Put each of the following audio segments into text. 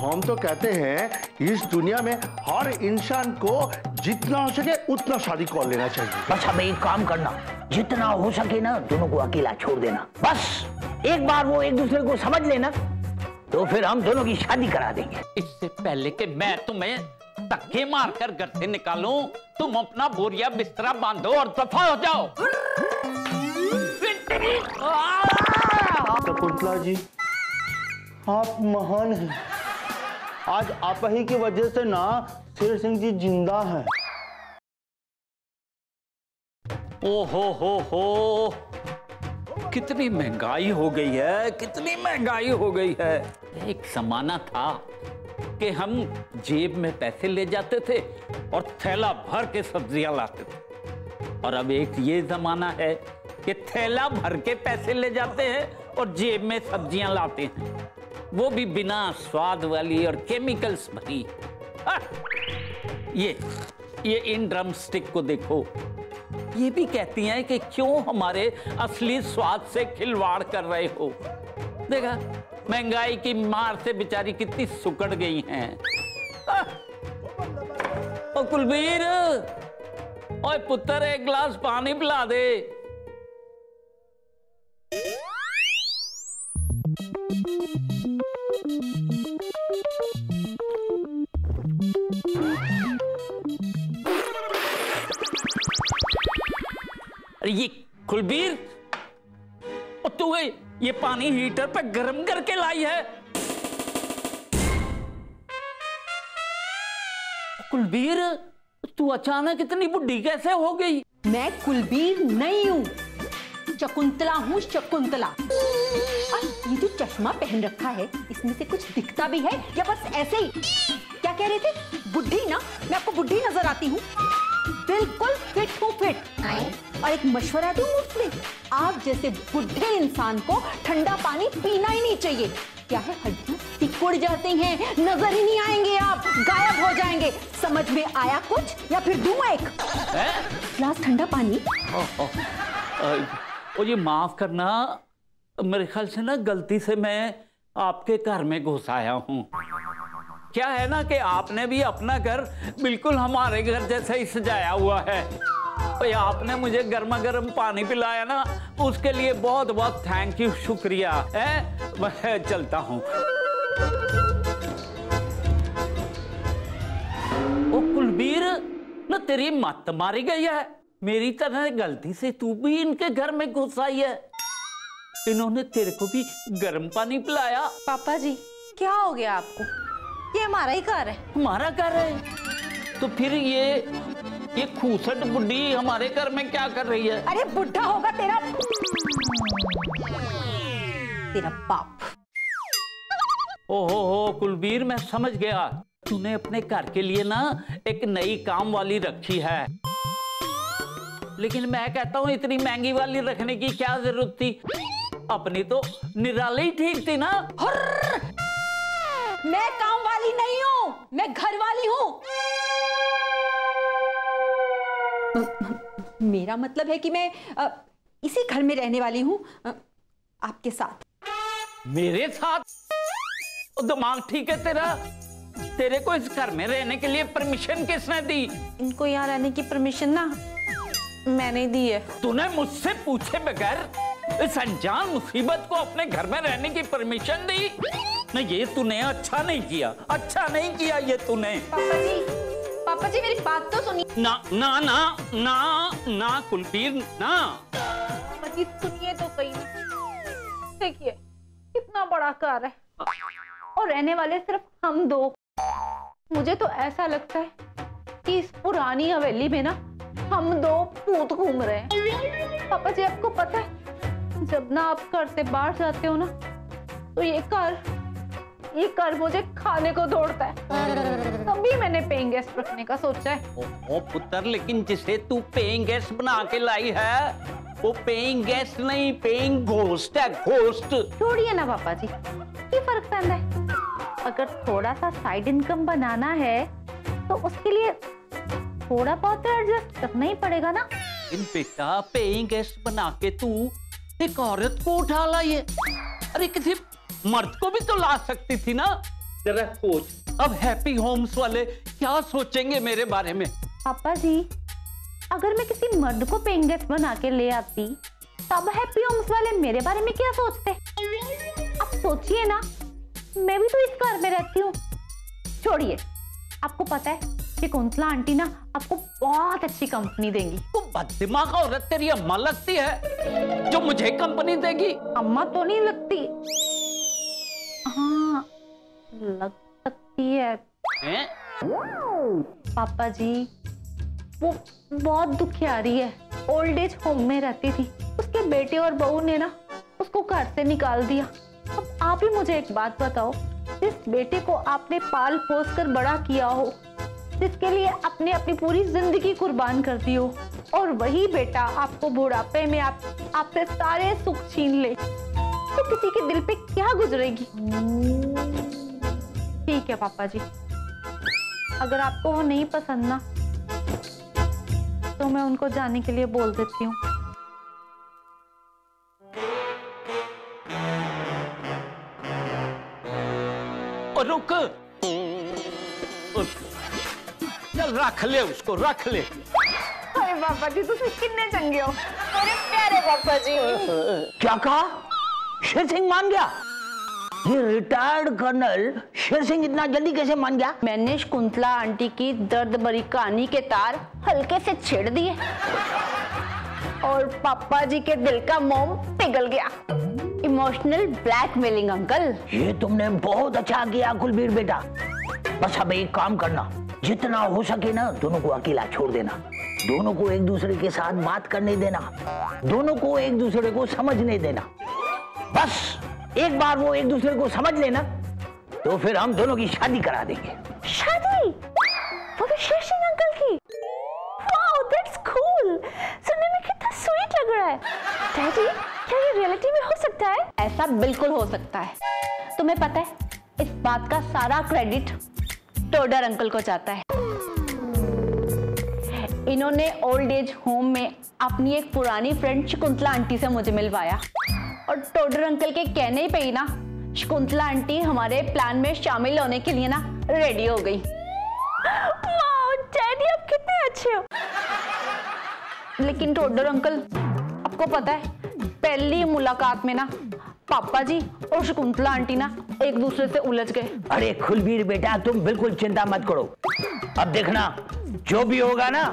हम तो कहते हैं इस दुनिया में हर इंसान को जितना हो सके उतना शादी कर लेना चाहिए। बस हमें एक काम करना, जितना हो सके ना दोनों को अकेला छोड़ देना। बस एक बार वो एक दूसरे को समझ लेना तो फिर हम दोनों की शादी करा देंगे। इससे पहले कि मैं तुम्हें धक्के मारकर घर से निकालूं, तुम अपना बोरिया बिस्तरा बांधो और दफा हो जाओ। शकुंतला जी, आप महान हैं। आज आप ही की वजह से ना शेर सिंह जी जिंदा है। ओ हो, कितनी महंगाई हो गई है, कितनी महंगाई हो गई है। एक जमाना था कि हम जेब में पैसे ले जाते थे और थैला भर के सब्जियां लाते थे, और अब एक ये जमाना है कि थैला भर के पैसे ले जाते हैं और जेब में सब्जियां लाते हैं, वो भी बिना स्वाद वाली और केमिकल्स भरी। ये इन ड्रम स्टिक को देखो, ये भी कहती हैं कि क्यों हमारे असली स्वाद से खिलवाड़ कर रहे हो। देखा, महंगाई की मार से बेचारी कितनी सुकड़ गई हैं। ओ कुलबीर, ओए पुत्र, एक गिलास पानी पिला दे। अरे ये कुलबीर, तू ये पानी हीटर पे गर्म करके लाई है? कुलबीर, तू अचानक इतनी बुढ़ी कैसे हो गई? मैं कुलबीर नहीं हूँ, शकुंतला हूँ, शकुंतला। ये जो चश्मा पहन रखा है, इसमें से कुछ दिखता भी है या बस ऐसे ही? क्या कह रहे थे? बुढ़ी ना? मैं आपको बुढ़ी नजर आती हूँ? बिल्कुल फिट हूँ, फिट। और एक मशवरा दूँ मुझसे, आप जैसे बुढ़े इंसान को ठंडा पानी पीना ही नहीं चाहिए। क्या है, हड्डियां सिकुड़ जाती हैं, नजर ही नहीं आएंगे, आप गायब हो जाएंगे। समझ में आया कुछ या फिर दूं एक गिलास ठंडा पानी? ओ ये माफ करना, मेरे ख्याल से ना गलती से मैं आपके घर में घुस आया हूँ। क्या है ना कि आपने भी अपना घर बिल्कुल हमारे घर जैसा ही सजाया हुआ है। तो आपने मुझे गर्मा गर्म पानी पिलाया ना, उसके लिए बहुत बहुत थैंक यू, शुक्रिया है। मैं चलता हूँ। ओ कुलबीर, ना तेरी मत मारी गई है। मेरी तरह गलती से तू भी इनके घर में घुस आई है। इन्होंने तेरे को भी गर्म पानी पिलाया। पापा जी, क्या हो गया आपको? ये हमारा ही घर है। हमारा घर है तो फिर ये खूसट बुढ़ी हमारे घर में क्या कर रही है? अरे बुढ़ा होगा तेरा बाप। ओहो कुलबीर, मैं समझ गया। तूने अपने घर के लिए ना एक नई काम वाली रखी है, लेकिन मैं कहता हूँ इतनी महंगी वाली रखने की क्या जरूरत थी? अपनी तो निराली ही ठीक थी ना। मैं काम वाली नहीं हूँ, मैं घर वाली हूँ। मेरा मतलब है कि मैं इसी घर में रहने वाली हूँ, आपके साथ। मेरे साथ? दिमाग ठीक है तेरा? तेरे को इस घर में रहने के लिए परमिशन किसने दी? इनको यहाँ रहने की परमिशन ना मैंने दी है। तूने मुझसे पूछे बगैर इस अनजान मुसीबत को अपने घर में रहने की परमिशन दी? नहीं, ये तूने अच्छा नहीं किया, अच्छा नहीं किया ये तूने। पापा जी मेरी बात तो सुनिए। ना ना ना ना ना कुलबीर, ना। पापा जी सुनिए तो सही। देखिए कितना बड़ा घर है और रहने वाले सिर्फ हम दो। मुझे तो ऐसा लगता है कि इस पुरानी हवेली में ना हम दो भूत घूम रहे हैं। पापा जी आपको पता है, जब ना आप घर से बाहर जाते हो ना, तो ये घर मुझे खाने को दौड़ता है। तभी मैंने पेइंग गेस्ट रखने का सोचा है। ओ पुत्र, लेकिन जिसे तू पेइंग गेस्ट बना के लाई है वो पेइंग गेस्ट नहीं, पेइंग घोस्ट है, घोस्ट। छोड़िए ना पापा जी, क्या फर्क पैंदा है? अगर थोड़ा सा साइड इनकम बनाना है तो उसके लिए थोड़ा बहुत तो एडजस्ट करना ही पड़ेगा ना। इन बेटा, पेइंग गेस्ट बना के तू एक औरत को उठा लाइए। अरे किसी मर्द को भी तो ला सकती थी ना। जरा सोच, अब हैप्पी होम्स वाले क्या सोचेंगे मेरे बारे में। पापा जी, अगर मैं किसी मर्द को पेइंग गेस्ट बना के ले आती तब हैप्पी होम्स वाले मेरे बारे में क्या सोचते? अब सोचिए ना, मैं भी तो इस घर में रहती हूँ। छोड़िए, आपको पता है कि कुंतला आंटी ना आपको बहुत अच्छी कंपनी देंगी। तू बददिमाग औरत, तेरी अम्मा लगती है जो मुझे कंपनी देगी। अम्मा तो नहीं लगती। हाँ, लग सकती है। पापा जी, वो बहुत दुखियारी है, ओल्ड एज होम में रहती थी। उसके बेटे और बहू ने ना उसको घर से निकाल दिया। अब आप ही मुझे एक बात बताओ, जिस बेटे को आपने पाल पोस कर बड़ा किया हो, जिसके लिए आपने अपनी पूरी जिंदगी कुर्बान कर दी हो, और वही बेटा आपको बुढ़ापे में आपसे सारे सुख छीन ले, तो किसी के दिल पे क्या गुजरेगी? ठीक है पापा जी, अगर आपको वो नहीं पसंद ना, तो मैं उनको जाने के लिए बोल देती हूँ। और रुक, चल रख ले उसको, रख ले। अरे पापा जी, तुम कितने चंगे हो मेरे प्यारे पापा जी। क्या कहा? शेर सिंह मान गया? ये रिटायर्ड कर्नल शेर सिंह इतना जल्दी कैसे मान गया? मैंने शकुंतला आंटी की दर्द भरी कहानी के तार हल्के से छेड़ दिए और पापा जी के दिल का मोम पिघल गया। Emotional blackmailing uncle. ये तुमने बहुत अच्छा किया कुलबीर बेटा। बस अब एक काम करना, जितना हो सके ना दोनों को अकेला छोड़ देना, दोनों को एक दूसरे के साथ बात करने देना, दोनों को एक दूसरे को समझने देना। बस एक बार वो एक दूसरे को समझ लेना तो फिर हम दोनों की शादी करा देंगे। शादी? वो भी शेर सिंह अंकल की? Wow, that's cool. सुनने में कितना स्वीट लग रहा है। डैडी, क्या ये रियलिटी में हो सकता है? ऐसा बिल्कुल हो सकता है। तुम्हें पता है, इस बात का सारा क्रेडिट टोडर अंकल को जाता है। इन्होंने ओल्ड एज होम में अपनी एक पुरानी फ्रेंड शकुंतला आंटी से मुझे मिलवाया, और टोडर अंकल के कहने पे ही ना शकुंतला आंटी हमारे प्लान में शामिल होने के लिए ना रेडी हो गई। वाओ डैडी, आप कितने अच्छे हो। लेकिन टोडर अंकल, आपको पता है, पहली मुलाकात में ना पापा जी और शकुंतला आंटी ना एक दूसरे से उलझ गए। अरे कुलबीर बेटा, तुम बिल्कुल चिंता मत करो। अब देखना, जो भी होगा ना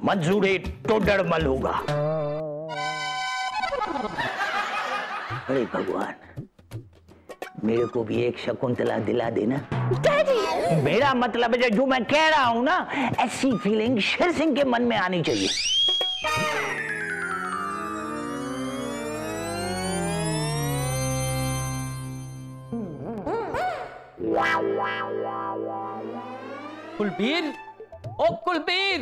मंजूर टोडर मल होगा। अरे भगवान, मेरे को भी एक शकुंतला दिला देना। डैडी, मेरा मतलब है जो मैं कह रहा हूं ना, ऐसी फीलिंग शेर सिंह के मन में आनी चाहिए। कुलबीर, ओ कुलबीर,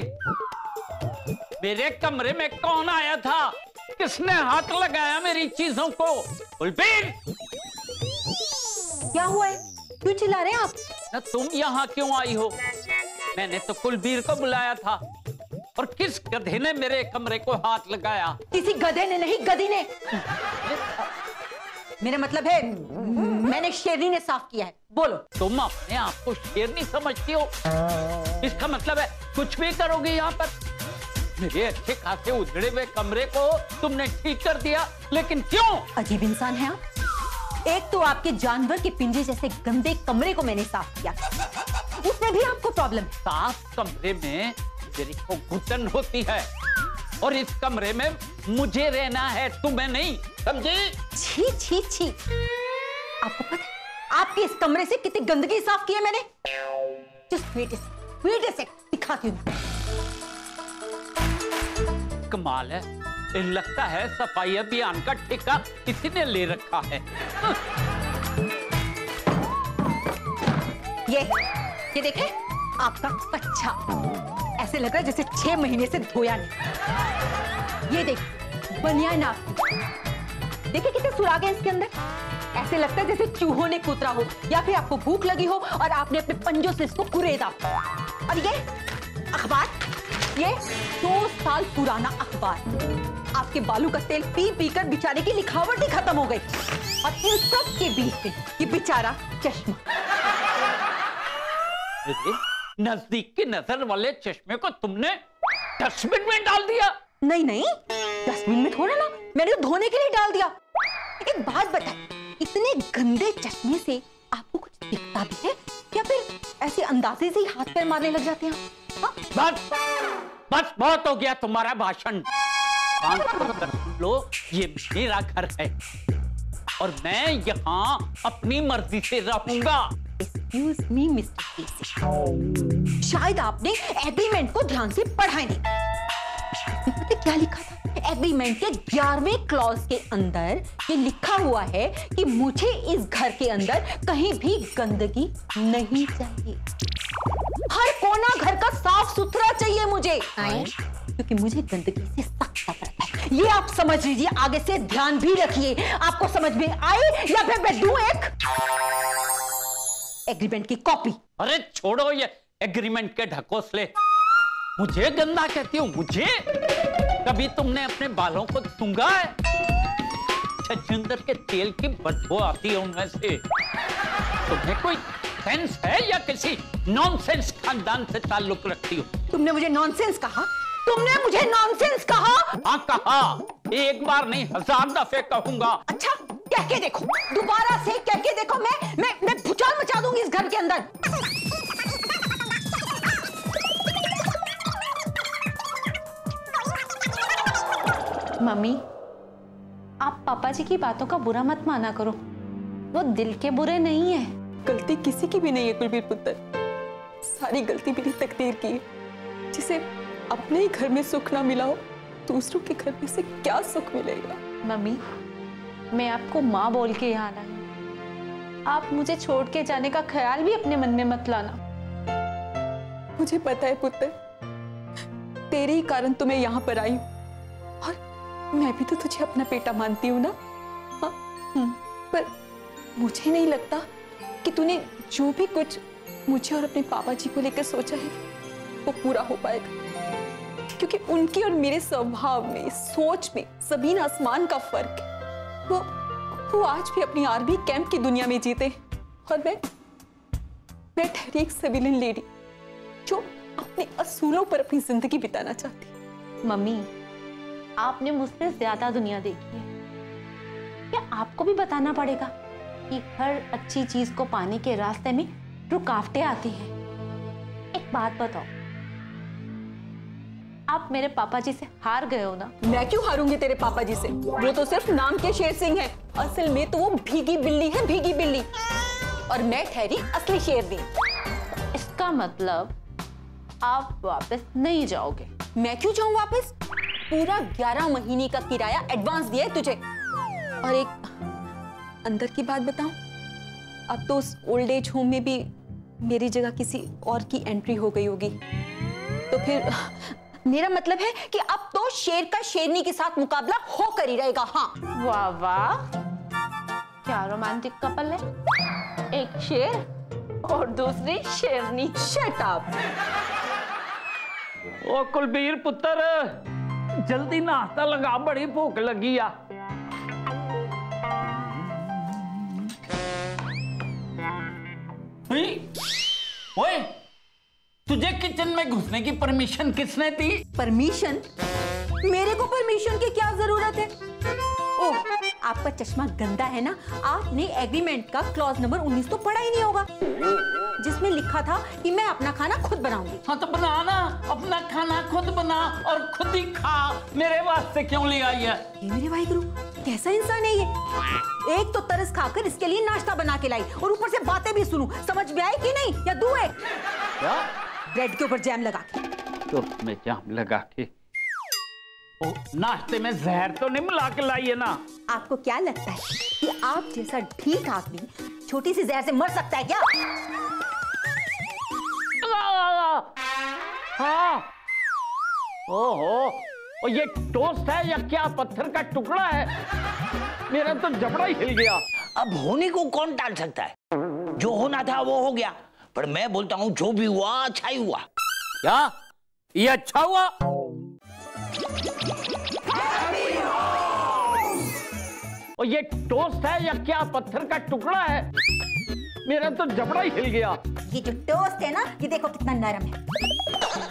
मेरे कमरे में कौन आया था? किसने हाथ लगाया मेरी चीजों को? कुलबीर! क्या हुआ है? क्यों चिल्ला रहे हैं आप? ना तुम यहाँ क्यों आई हो? मैंने तो कुलबीर को बुलाया था, और किस गधे ने मेरे कमरे को हाथ लगाया? किसी गधे ने नहीं, गधी ने। मेरा मतलब है, मैंने शेरनी ने साफ किया है। बोलो। तुम अपने आप को शेरनी समझती हो? इसका मतलब है कुछ भी करोगी यहाँ पर? मेरे अच्छे खासे उजड़े हुए कमरे को तुमने ठीक कर दिया, लेकिन क्यों? अजीब इंसान है आप। एक तो आपके जानवर के पिंजे जैसे गंदे कमरे को मैंने साफ किया, उसमें भी आपको प्रॉब्लम है। साफ कमरे में मेरी को घुटन होती है, और इस कमरे में मुझे रहना है, तुम्हें नहीं, समझी? छी छी छी। आपको पता है आपके इस कमरे से कितनी गंदगी साफ की है मैंने? Just wait a sec, दिखाती हूँ। कमाल है, लगता है सफाई अभियान का ठेका किसी ने ले रखा है। ये देखें, आपका कच्चा, ऐसे लग रहा है जैसे 6 महीने से धोया नहीं। ये देख, बनियान आपकी, देखिए कितने सुराग हैं इसके अंदर। ऐसे लगता है जैसे चूहों ने कुतरा हो, या फिर आपको भूख लगी हो और आपने अपने पंजों से इसको कुरेदा। और ये अखबार, ये 2 साल पुराना अखबार, आपके बालों का तेल पी पी कर बेचारे की लिखावट ही खत्म हो गई, और इन सब के बीच में ये बेचारा चश्मा। नजदीक की नजर वाले चश्मे को तुमने डस्टबिन में डाल दिया? नहीं नहीं, डस्टबिन में थोड़ा ना, मैंने तो धोने के लिए डाल दिया। एक बात बताए, इतने गंदे चश्मे से आपको कुछ दिखता भी है या फिर ऐसे अंदाजे से ही हाथ पैर मारने लग जाते हैं? हाँ? बस बस बहुत हो गया तुम्हारा भाषण। लो, ये मेरा घर है और मैं यहाँ अपनी मर्जी से रहूंगा। Excuse me, Mr. केसी, शायद आपने एग्रीमेंट को ध्यान से पढ़ा नहीं। पता क्या लिखा था? एग्रीमेंट के 11वें क्लॉज के अंदर ये लिखा हुआ है कि मुझे इस घर के अंदर कहीं भी गंदगी नहीं चाहिए। हर कोना घर का साफ सुथरा चाहिए मुझे, क्योंकि मुझे गंदगी से सख्त नफरत है। ये आप समझ लीजिए, आगे से ध्यान भी रखिए। आपको समझ में आए या फिर मैं दूं एक एग्रीमेंट की कॉपी? अरे छोड़ो ये एग्रीमेंट के ढकोसले। मुझे गंदा कहती हो? मुझे? कभी तुमने अपने बालों को सूंघा है? छछूंदर के तेल की बदबू आती है उनमें से। तुम्हें कोई सेंस है या किसी नॉनसेंस खानदान से ताल्लुक रखती हो? तुमने मुझे नॉनसेंस कहा? तुमने मुझे नॉनसेंस कहा? हाँ कहा, एक बार नहीं 1000 दफे कहूंगा। अच्छा, कह के देखो, दोबारा से कह के देखो। मैं भूचाल मचा दूंगी इस घर के अंदर। मम्मी, आप पापा जी की बातों का बुरा मत माना करो, वो दिल के बुरे नहीं है। गलती किसी की भी नहीं है कुलबीर पुत्र, सारी गलती मेरी तकदीर की है। जिसे अपने ही घर में सुख ना मिला हो, दूसरों के घर में से क्या सुख मिलेगा? मम्मी, मैं आपको माँ बोल के यहाँ लाई हूँ। आप मुझे छोड़ के जाने का ख्याल भी अपने मन में मत लाना। मुझे पता है पुत्र, तेरे ही कारण तो मैं यहाँ पर आई हूँ, और मैं भी तो तुझे अपना बेटा मानती हूँ ना। हाँ? पर मुझे नहीं लगता कि तूने जो भी कुछ मुझे और अपने पापा जी को लेकर सोचा है वो पूरा हो पाएगा, क्योंकि उनकी और मेरे स्वभाव में, सोच में जमीन आसमान का फर्क है। वो आज भी अपनी आर्मी कैंप की दुनिया में जीते, और मैं ठहरी एक सिविलियन लेडी जो अपने असूलों पर अपनी जिंदगी बिताना चाहती। मम्मी, आपने मुझसे ज्यादा दुनिया देखी है, क्या आपको भी बताना पड़ेगा कि हर अच्छी चीज को पाने के रास्ते में रुकावटें आती हैं? एक बात बताओ, आप मेरे पापा जी से हार गए हो ना? मैं क्यों हारूंगी तेरे पापा जी से? वो तो सिर्फ नाम के शेर सिंह है, असल में तो वो भीगी बिल्ली है, भीगी बिल्ली। और मैं ठहरी असली शेरनी। इसका मतलब आप वापस नहीं जाओगे? मैं क्यों जाऊं वापस? पूरा 11 महीने का किराया एडवांस दिया है तुझे। और एक अंदर की बात बताऊं, अब तो उस ओल्ड एज होम में भी मेरी जगह किसी और की एंट्री हो गई होगी। तो फिर मेरा मतलब है कि अब तो शेर का शेरनी के साथ मुकाबला होकर ही रहेगा। हाँ, वाह वाह, क्या रोमांटिक कपल है, एक शेर और दूसरी शेरनी। Shut up. ओ कुलबीर पुत्र, जल्दी नाश्ता लगा, बड़ी भूख लगी आ। ओए, तुझे किचन में घुसने की परमिशन किसने दी? परमिशन? मेरे को परमिशन की क्या जरूरत है? ओह, आपका चश्मा गंदा है ना, आपने एग्रीमेंट का क्लॉज नंबर 19 तो पढ़ा ही नहीं होगा, जिसमें लिखा था कि मैं अपना खाना खुद बनाऊंगी। हाँ तो बना ना, अपना खाना खुद बना और खुद ही खा। मेरे वास्ते क्यों ले आई है? ये मेरे भाई गुरु, कैसा इंसान है ये? एक तो तरस खाकर इसके लिए नाश्ता बना के लाई और ऊपर से बातें भी सुनूं। समझ में आए कि नहीं? या दूं एक? क्या? ब्रेड के ऊपर जैम लगा के। तो में जाम लगा के? ओ, नाश्ते में जहर तो नहीं मिला के लाई है ना? आपको क्या लगता है कि आप जैसा ठीक आदमी छोटी सी जहर से मर सकता है क्या? हाँ। ओहो, और ये टोस्ट है या क्या पत्थर का टुकड़ा है? मेरा तो जबड़ा ही हिल गया। अब होने को कौन टाल सकता है? जो होना था वो हो गया, पर मैं बोलता हूँ जो भी हुआ अच्छा ही हुआ। क्या ये अच्छा हुआ? और ये टोस्ट है या क्या पत्थर का टुकड़ा है? मेरा तो जबड़ा ही हिल गया। ये जो टोस्ट है ना, ये देखो कितना नरम है।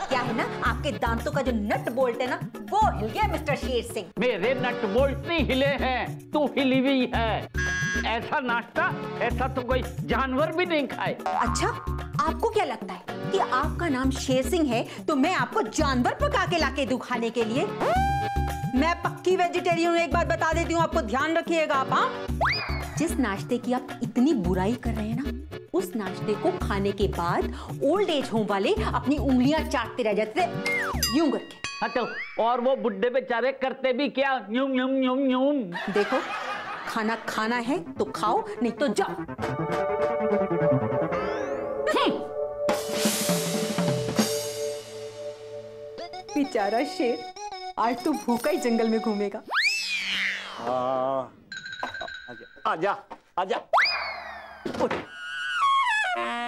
क्या है ना, आपके दांतों का जो नट बोल्ट है ना, वो हिल गया मिस्टर शेर सिंह। मेरे नट बोल्ट नहीं हिले हैं, तू हिली हुई है। ऐसा नाश्ता ऐसा तो कोई जानवर भी नहीं खाए। अच्छा, आपको क्या लगता है कि आपका नाम शेर सिंह है तो मैं आपको जानवर पका के लाके दूं खाने के लिए? मैं पक्की वेजिटेरियन हूं, एक बात बता देती हूँ आपको, ध्यान रखिएगा आप। हाँ, जिस नाश्ते की आप इतनी बुराई कर रहे हैं ना, उस नाश्ते को खाने के बाद ओल्ड एज होम वाले अपनी उंगलियां चाटते रह जाते थे यूं करके। हाँ तो और वो बुड्ढे बेचारे करते भी क्या? यूं यूं यूं यूं। देखो, खाना खाना है तो खाओ, नहीं तो जाओ। बेचारा शेर आज तो भूखा ही जंगल में घूमेगा। आजा आजा।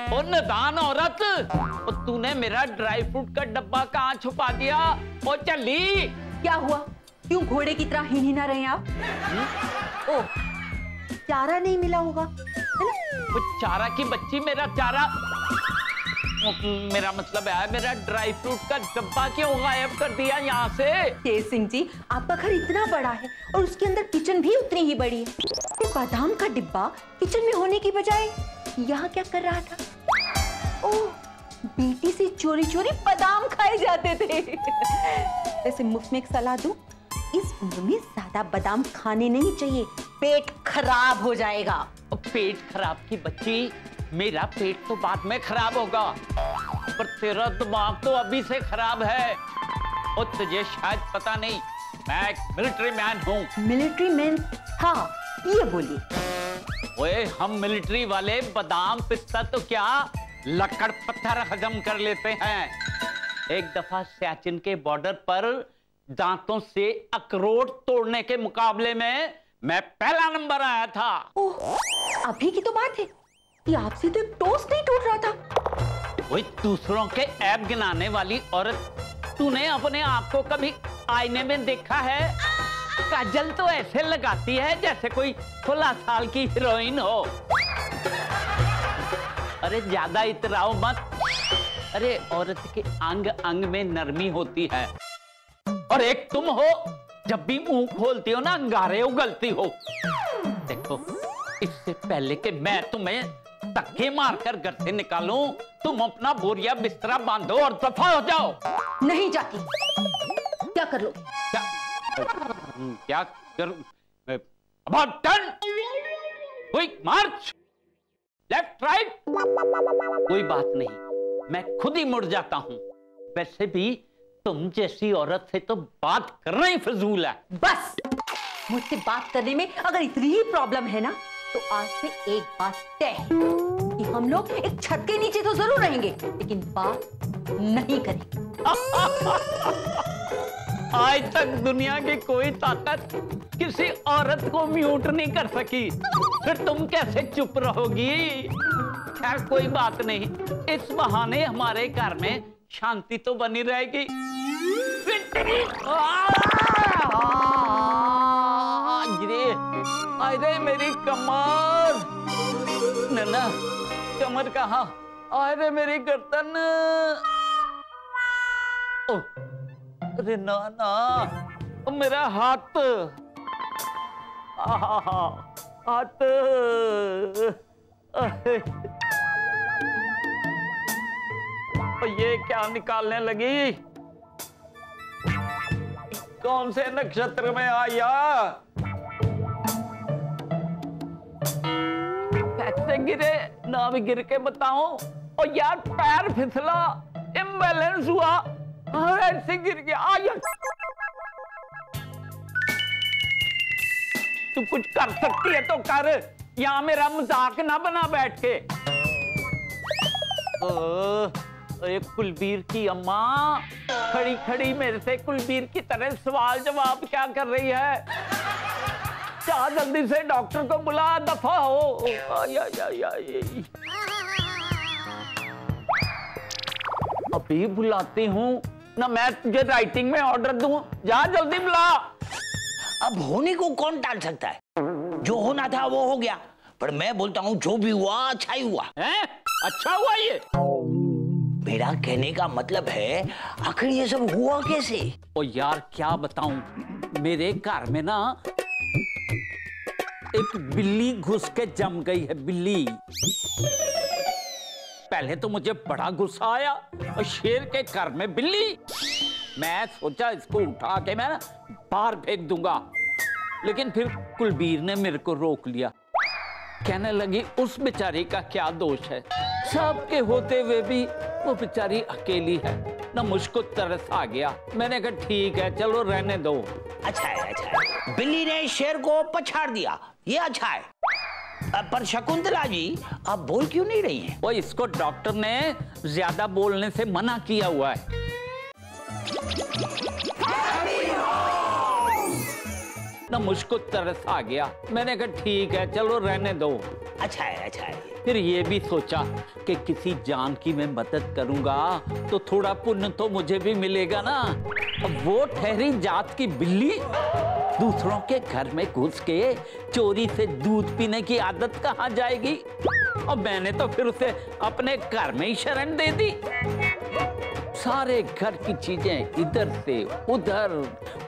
ओ नदान औरत, तूने मेरा ड्राई फ्रूट का डब्बा कहाँ छुपा दिया? ओ चली। क्या हुआ, क्यों घोड़े की तरह हिना रहे हैं आप? ओ, चारा नहीं मिला होगा, है ना? वो चारा की बच्ची, मेरा चारा, मेरा मतलब है मेरा ड्राई फ्रूट का डब्बा क्यों गायब कर दिया यहाँ से? शेर सिंह जी, आपका घर इतना बड़ा है और उसके अंदर किचन भी उतनी ही बड़ी है। ये बादाम का डिब्बा किचन में होने की बजाय यहाँ क्या कर रहा था? ओह, बेटी से चोरी चोरी बादाम खाए जाते थे। वैसे मुफ्त में एक सलाह दूं, इस उम्र में ज्यादा बादाम खाने नहीं चाहिए, पेट खराब हो जाएगा। पेट खराब की बच्ची, मेरा पेट तो बाद में खराब होगा, पर तेरा दिमाग तो अभी से खराब है। और तुझे शायद पता नहीं, मैं एक मिलिट्री मैन हूँ। Military man? हाँ, ये बोलिए। ओए, हम मिलिट्री वाले बादाम पिस्ता तो क्या लकड़ पत्थर हजम कर लेते हैं। एक दफा सियाचिन के बॉर्डर पर दांतों से अखरोट तोड़ने के मुकाबले में मैं पहला नंबर आया था। ओह, अभी की तो बात है कि आपसे तो एक टोस्ट नहीं टूट रहा था। वही दूसरों के ऐब गिनाने वाली औरत, तूने अपने आप को कभी आईने में देखा है? काजल तो ऐसे लगाती है जैसे कोई 16 साल की हीरोइन हो। अरे ज्यादा इतराओ मत। अरे औरत के अंग अंग में नरमी होती है, और एक तुम हो, जब भी मुंह खोलती हो ना अंगारे उगलती हो। देखो, इससे पहले कि मैं तुम्हें धक्के मारकर घर से निकालूं, तुम अपना बोरिया बिस्तरा बांधो और दफा हो जाओ। नहीं जाती। क्या कर लो? क्या कर? About turn, quick March, left right. कोई बात नहीं, मैं खुद ही मुड़ जाता हूं। वैसे भी तुम जैसी औरत से तो बात करना ही फजूल है। बस, मुझसे बात करने में अगर इतनी ही प्रॉब्लम है ना, तो आज से एक बात तय है कि हम लोग एक छत के नीचे तो जरूर रहेंगे, लेकिन बात नहीं करेंगे। आज तक दुनिया की कोई ताकत किसी औरत को म्यूट नहीं कर सकी, फिर तुम कैसे चुप रहोगी? खैर कोई बात नहीं, इस बहाने हमारे घर में शांति तो बनी रहेगी। अरे मेरी कमर, नन्ना कमर कहाँ? अरे मेरी गर्दन। अरे नाना, मेरा हाथ, हाथ। ये क्या निकालने लगी? कौन से नक्षत्र में आया? कैसे गिरे? ना भी गिर के बताओ। और यार पैर फिसला, इम्बैलेंस हुआ, ऐसे गिर गया। आया, तू कुछ कर सकती है तो कर, यहाँ मेरा मजाक ना बना बैठ के। एक कुलबीर की अम्मा खड़ी खड़ी मेरे से कुलबीर की तरह सवाल जवाब क्या कर रही है? जा जल्दी से डॉक्टर को बुला, दफा हो। अभी बुलाती हूँ ना, मैं तुझे राइटिंग में ऑर्डर दूं। जा जल्दी बुला। अब होने को कौन टाल सकता है? जो होना था वो हो गया, पर मैं बोलता हूँ जो भी हुआ अच्छा ही हुआ है। अच्छा हुआ ये? मेरा कहने का मतलब है आखिर ये सब हुआ कैसे? ओ यार क्या बताऊं, मेरे घर में ना एक बिल्ली घुस के जम गई है। बिल्ली, पहले तो मुझे बड़ा गुस्सा आया और शेर के घर में बिल्ली। मैं सोचा इसको उठा के मैं बाहर फेंक दूंगा, लेकिन फिर कुलबीर ने मेरे को रोक लिया। कहने लगी उस बेचारी का क्या दोष है, सबके होते हुए भी वो बेचारी अकेली है ना। मुझको तरस आ गया, मैंने कहा ठीक है चलो रहने दो। अच्छा है, बिल्ली ने शेर को पछाड़ दिया, ये अच्छा है। पर शकुंतला जी आप बोल क्यों नहीं रही हैं? वो इसको डॉक्टर ने ज्यादा बोलने से मना किया हुआ है। ना मुझको तरस आ गया, मैंने कहा ठीक है चलो रहने दो। अच्छा है। फिर ये भी सोचा कि किसी जान की मैं मदद करूंगा तो थोड़ा पुण्य तो मुझे भी मिलेगा ना। अब वो ठहरी जात की बिल्ली दूसरों के घर में घुस के चोरी से दूध पीने की आदत कहाँ जाएगी। और मैंने तो फिर उसे अपने घर में ही शरण दे दी। सारे घर की चीजें इधर से उधर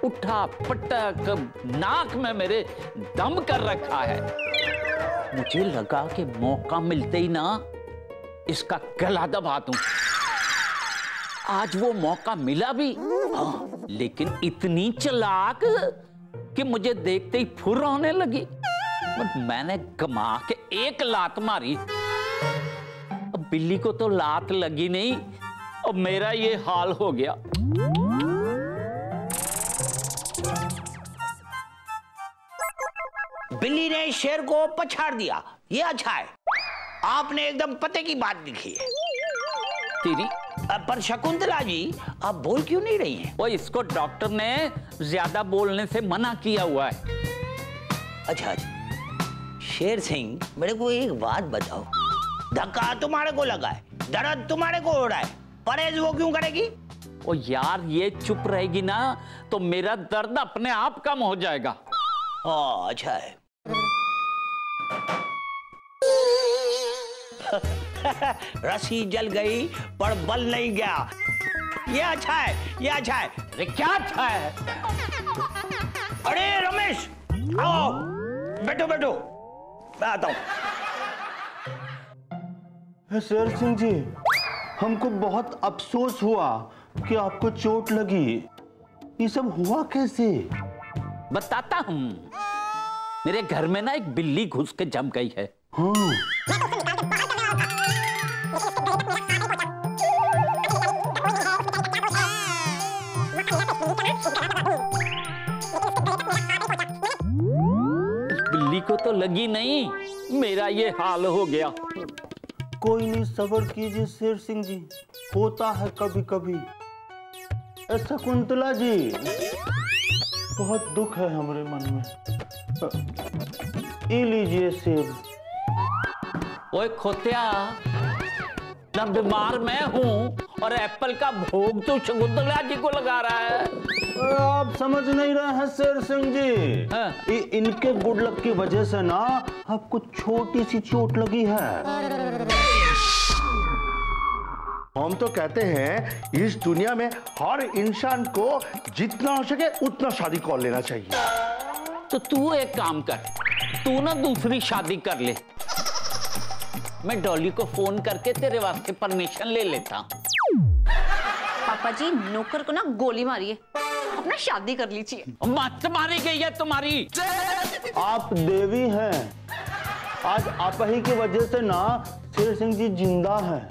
उठा पटक नाक में मेरे दम कर रखा है। मुझे लगा कि मौका मिलते ही ना इसका गला दबा दूं। आज वो मौका मिला भी, हाँ, लेकिन इतनी चालाक कि मुझे देखते ही फुर्र होने लगी। मैंने घुमा के एक लात मारी। अब बिल्ली को तो लात लगी नहीं और मेरा ये हाल हो गया। बिल्ली ने शेर को पछाड़ दिया, ये अच्छा है। आपने एकदम पते की बात लिखी है। तेरी पर शकुंतला जी आप बोल क्यों नहीं रही हैं? वो इसको डॉक्टर ने ज्यादा बोलने से मना किया हुआ है। अच्छा, शेर सिंह मेरे को एक बात बताओ, धक्का तुम्हारे को लगा है, दर्द तुम्हारे को हो रहा है, परहेज वो क्यों करेगी? ओ यार ये चुप रहेगी ना तो मेरा दर्द अपने आप कम हो जाएगा। अच्छा है। रस्सी जल गई पर बल नहीं गया, ये अच्छा है, ये अच्छा है। अरे क्या अच्छा है? अरे रमेश आओ, बैठो बैठो, मैं आता हूं। शेर सिंह जी, हमको बहुत अफसोस हुआ कि आपको चोट लगी। ये सब हुआ कैसे? बताता हूं। मेरे घर में ना एक बिल्ली घुस के जम गई है। हाँ। बिल्ली को तो लगी नहीं, मेरा ये हाल हो गया। कोई नहीं, सब्र कीजिए शेर सिंह जी, होता है कभी कभी। शकुंतला जी, बहुत दुख है हमारे मन में। ये लीजिए सेब। ओए खोतिया, ना बीमार मैं हूं और एप्पल का भोग तो शकुंतला जी को लगा रहा है। आप समझ नहीं रहे हैं शेर सिंह जी। हाँ। इनके गुड लक की वजह से ना आपको छोटी सी चोट लगी है। हम तो कहते हैं इस दुनिया में हर इंसान को जितना हो सके उतना शादी कर लेना चाहिए। तो तू एक काम कर, तू ना दूसरी शादी कर ले। मैं डॉली को फोन करके तेरे वास्ते परमिशन ले लेता। पापा जी नौकर को ना गोली मारिए, अपना शादी कर लीजिए। मत मारी गई है तुम्हारी। आप देवी हैं, आज आप ही की वजह से ना शेर सिंह जी जिंदा हैं।